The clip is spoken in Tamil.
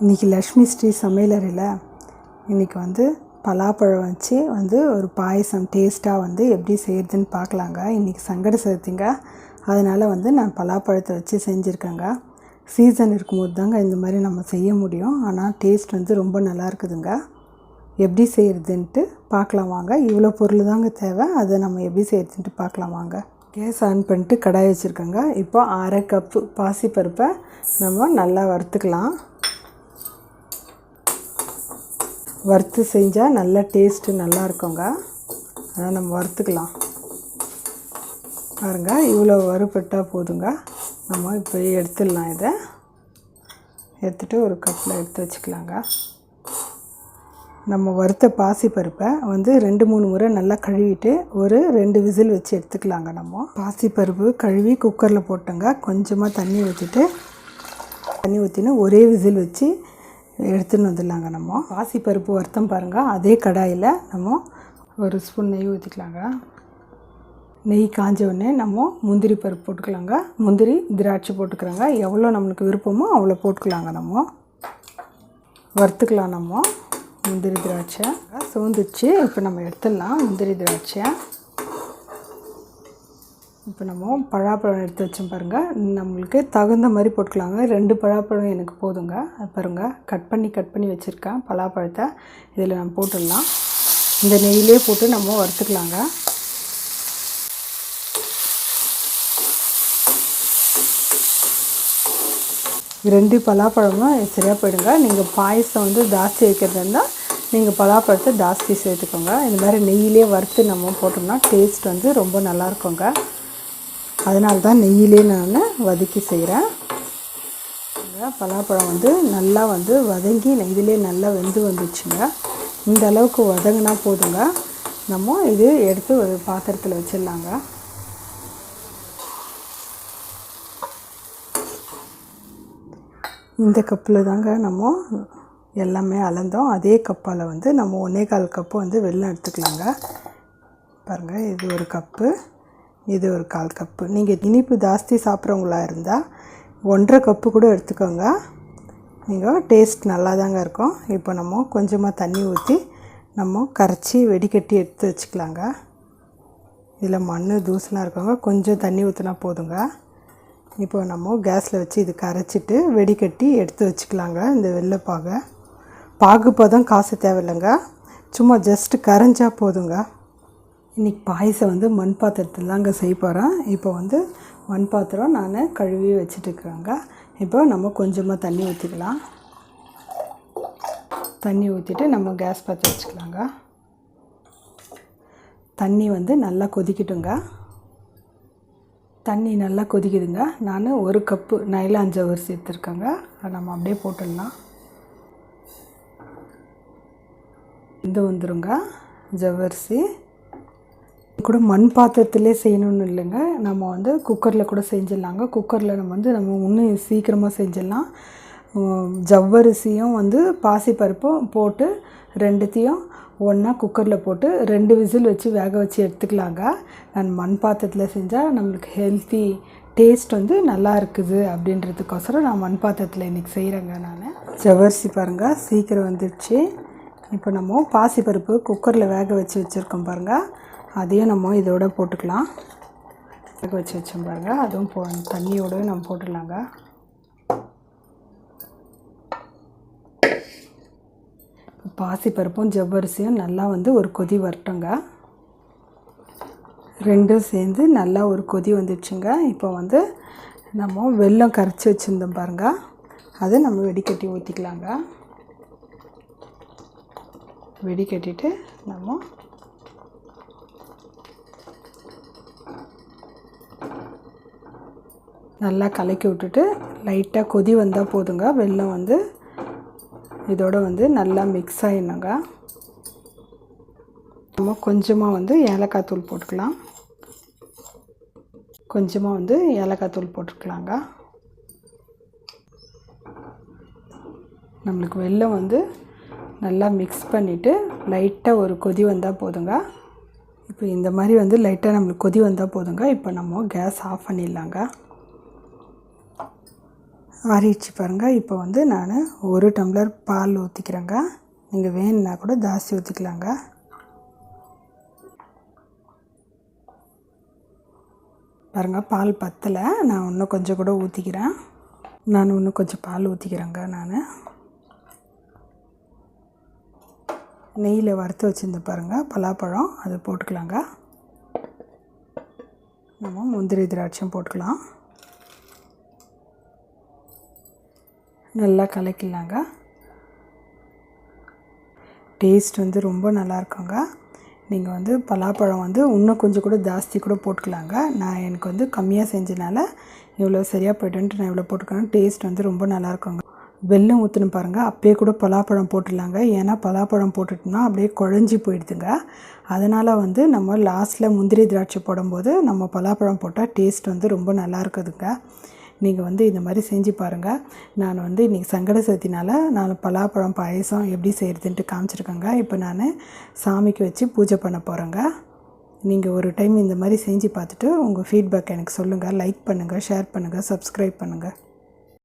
இன்றைக்கி லக்ஷ்மி ஸ்ரீ சமையலறையில் இன்றைக்கி வந்து பலாப்பழம் வச்சு ஒரு பாயசம் டேஸ்ட்டாக எப்படி செய்கிறதுன்னு பார்க்கலாங்க. இன்றைக்கி சங்கட சதுர்த்திங்க, அதனால் நான் பலாப்பழத்தை வச்சு செஞ்சுருக்கேங்க. சீசன் இருக்கும்போது தாங்க இந்த மாதிரி நம்ம செய்ய முடியும். ஆனால் டேஸ்ட் ரொம்ப நல்லா இருக்குதுங்க. எப்படி செய்கிறதுன்ட்டு பார்க்கலாம் வாங்க. இவ்வளோ பொருள் தாங்க தேவை, அதை நம்ம எப்படி செய்கிறதுன்ட்டு பார்க்கலாம் வாங்க. கேஸ் ஆன் பண்ணிட்டு கடாய் வச்சுருக்கேங்க. இப்போ 1/2 கப்பு பாசிப்பருப்பை நம்ம நல்லா வறுத்துக்கலாம். வறுத்து செஞ்சால் நல்ல டேஸ்ட்டு நல்லா இருக்குங்க. அதை நம்ம வறுத்துக்கலாம். பாருங்க, இவ்வளோ வறுபட்டால் போதுங்க. நம்ம இப்போ எடுத்துடலாம். இதை எடுத்துகிட்டு ஒரு கப்பில் எடுத்து வச்சுக்கலாங்க. நம்ம வறுத்த பாசிப்பருப்பை 2-3 முறை நல்லா கழுவிட்டு ஒரு 2 விசில் வச்சு எடுத்துக்கலாங்க. நம்ம பாசிப்பருப்பு கழுவி குக்கரில் போட்டோங்க. கொஞ்சமாக தண்ணி ஊற்றின்னு ஒரே விசில் வச்சு எடுத்துன்னு வந்துடலாங்க. நம்ம பாசிப்பருப்பு வறுத்தம் பாருங்கள். அதே கடாயில் நம்ம ஒரு ஸ்பூன் நெய் ஊற்றிக்கலாங்க. நெய் காஞ்ச உடனே நம்ம முந்திரி பருப்பு போட்டுக்கலாங்க. முந்திரி திராட்சை போட்டுக்கிறாங்க. எவ்வளோ நம்மளுக்கு விருப்பமோ அவ்வளோ போட்டுக்கலாங்க. நம்ம வறுத்துக்கலாம். நம்ம முந்திரி திராட்சை சோந்துச்சு. இப்போ நம்ம எடுத்துடலாம் முந்திரி திராட்சை. இப்போ நம்ம பலாப்பழம் எடுத்து வச்சோம் பாருங்கள். நம்மளுக்கு தகுந்த மாதிரி போட்டுக்கலாங்க. 2 பலாப்பழம் எனக்கு போதுங்க. அது பாருங்கள், கட் பண்ணி வச்சுருக்கேன் பலாப்பழத்தை. இதில் நம்ம போட்டுடலாம். இந்த நெய்யிலே போட்டு நம்ம வறுத்துக்கலாங்க. ரெண்டு பலாப்பழமும் சரியாக போயிடுங்க. நீங்கள் பாயசம் ஜாஸ்தி வைக்கிறதா இருந்தால் நீங்கள் பலாப்பழத்தை ஜாஸ்தி சேர்த்துக்கோங்க. இந்த மாதிரி நெய்யிலே வறுத்து நம்ம போட்டோம்னா டேஸ்ட் ரொம்ப நல்லாயிருக்குங்க. அதனால தான் நெய்யிலே நான் வதக்கி செய்கிறேன். பலாப்பழம் நல்லா வதங்கி இதிலே நல்லா வெந்து வந்துச்சுங்க. இந்த அளவுக்கு வதங்கினா போதுங்க. நம்ம இது எடுத்து ஒரு பாத்திரத்தில் வச்சிடலாங்க. இந்த கப்பில் தாங்க நம்ம எல்லாமே அளந்தோம். அதே கப்பால் நம்ம 1/4 கப்பு வெல்லம் எடுத்துக்கலாங்க. பாருங்கள், இது ஒரு கப்பு, இது ஒரு 1/4 கப்பு. நீங்கள் இனிப்பு ஜாஸ்தி சாப்பிட்றவங்களா இருந்தால் 1/2 கப்பு கூட எடுத்துக்கோங்க. நீங்கள் டேஸ்ட் நல்லா தாங்க இருக்கும். இப்போ நம்ம கொஞ்சமாக தண்ணி ஊற்றி நம்ம கரைச்சி வெடிக்கட்டி எடுத்து வச்சுக்கலாங்க. இதில் மண் தூசெலாம் இருக்கவங்க கொஞ்சம் தண்ணி ஊற்றினா போதுங்க. இப்போ நம்ம கேஸில் வச்சு இது கரைச்சிட்டு வெடிக்கட்டி எடுத்து வச்சுக்கலாங்க. இந்த பாகு பதம் காசு தேவையில்லைங்க. சும்மா ஜஸ்ட்டு கரைஞ்சா போதுங்க. இன்றைக்கி பாயசம் மண் பாத்திரத்தில் தாங்க செய்ய போகிறேன். இப்போ மண் பாத்திரம் நான் கழுவி வச்சுட்டுருக்குறேங்க. இப்போ நம்ம கொஞ்சமாக தண்ணி ஊற்றிக்கலாம். தண்ணி ஊற்றிட்டு நம்ம கேஸ் பற்ற வச்சுக்கலாங்க. தண்ணி நல்லா கொதிக்கட்டுங்க. தண்ணி நல்லா கொதிக்குதுங்க. நான் 1 கப்பு நைலான் ஜவ்வரிசி எடுத்துருக்கேங்க. அதை நம்ம அப்படியே போட்டுடலாம். வந்துருங்க ஜவ்வரிசி கூட மண் பாத்திரத்திலே செய்யணும்னு இல்லைங்க. நம்ம குக்கரில் கூட செஞ்சிடலாங்க. குக்கரில் நம்ம இன்னும் சீக்கிரமாக செஞ்சிடலாம். ஜவ்வரிசியும் பாசிப்பருப்பும் போட்டு 2த்தையும் ஒன்றா குக்கரில் போட்டு 2 விசில் வச்சு வேக வச்சு எடுத்துக்கலாங்க. நான் மண் பாத்திரத்தில் செஞ்சால் நம்மளுக்கு ஹெல்த்தி டேஸ்ட் நல்லா இருக்குது அப்படின்றதுக்கோசரம் நான் மண் பாத்திரத்தில் இன்றைக்கி செய்கிறேங்க. நான் ஜவ்வரிசி பாருங்கள் சீக்கிரம் வந்துடுச்சு. இப்போ நம்ம பாசிப்பருப்பு குக்கரில் வேக வச்சு வச்சுருக்கோம் பாருங்கள். அதையும் நம்ம இதோட போட்டுக்கலாம். வேக வச்சு வச்சோம் பாருங்கள். அதுவும் தண்ணியோடவே நம்ம போட்டுடலாங்க. பாசிப்பருப்பும் ஜவ்வரிசியும் நல்லா ஒரு கொதி வரட்டுங்க. 2ம் சேர்ந்து நல்லா ஒரு கொதி வந்துடுச்சுங்க. இப்போ நம்ம வெல்லம் கரைச்சி வச்சுருந்தோம் பாருங்கள். அதை நம்ம வெடிக்கட்டி ஊற்றிக்கலாங்க. வெடிக்கட்டிட்டு நம்ம நல்லா கலக்கி விட்டுட்டு லைட்டாக கொதி வந்தால் போதுங்க. வெல்லம் இதோட நல்லா மிக்ஸ் ஆகிடணுங்க. நம்ம கொஞ்சமாக ஏலக்காய் தூள் போட்டுக்கலாம். கொஞ்சமாக ஏலக்காய் தூள் போட்டுக்கலாங்க. நம்மளுக்கு வெல்லம் நல்லா மிக்ஸ் பண்ணிவிட்டு லைட்டாக ஒரு கொதி வந்தால் போதுங்க. இப்போ இந்த மாதிரி லைட்டாக நம்மளுக்கு கொதி வந்தால் போதுங்க. இப்போ நம்ம கேஸ் ஆஃப் பண்ணிடலாங்க. ஆறிடுச்சு பாருங்கள். இப்போ வந்து நான் 1 டம்ளர் பால் ஊற்றிக்கிறேங்க. நீங்கள் வேணுன்னா கூட ஜாஸ்தி ஊற்றிக்கலாங்க. பாருங்கள், பால் பத்தலை. நான் இன்னும் கொஞ்சம் கூட ஊற்றிக்கிறேன். நான் இன்னும் கொஞ்சம் பால் ஊற்றிக்கிறேங்க. நான் நெய்யில் வறுத்து வச்சுருந்து பாருங்கள் பலாப்பழம், அது போட்டுக்கலாங்க. நம்ம முந்திரி திராட்சையும் போட்டுக்கலாம். நல்லா கலக்கிடலாங்க. டேஸ்ட் வந்து ரொம்ப நல்லாயிருக்குங்க. நீங்கள் வந்து பலாப்பழம் வந்து இன்னும் கொஞ்சம் கூட ஜாஸ்தி கூட போட்டுக்கலாங்க. நான் எனக்கு வந்து கம்மியாக செஞ்சனால இவ்வளோ சரியாக போய்ட்டுன்ட்டு நான் இவ்வளோ போட்டுக்கிறேன். டேஸ்ட் வந்து ரொம்ப நல்லாயிருக்குங்க. வெல்லம் ஊற்றணும் பாருங்கள். அப்பயே கூட பலாப்பழம் போட்டுடலாங்க. ஏன்னா பலாப்பழம் போட்டுட்டோம்னா அப்படியே குழஞ்சி போயிடுதுங்க. அதனால் வந்து நம்ம லாஸ்ட்டில் முந்திரி திராட்சை போடும்போது நம்ம பலாப்பழம் போட்டால் டேஸ்ட் வந்து ரொம்ப நல்லா இருக்குதுங்க. நீங்கள் வந்து இந்த மாதிரி செஞ்சு பாருங்கள். நான் வந்து இன்றைக்கி சங்கட சதுர்த்தினால நான் பலாப்பழம் பாயசம் எப்படி செய்கிறதுன்ட்டு காமிச்சிருக்கேங்க. இப்போ நான் சாமிக்கு வச்சு பூஜை பண்ண போகிறேங்க. நீங்கள் ஒரு டைம் இந்த மாதிரி செஞ்சு பார்த்துட்டு உங்கள் ஃபீட்பேக் எனக்கு சொல்லுங்கள். லைக் பண்ணுங்கள், ஷேர் பண்ணுங்கள், சப்ஸ்கிரைப் பண்ணுங்கள்.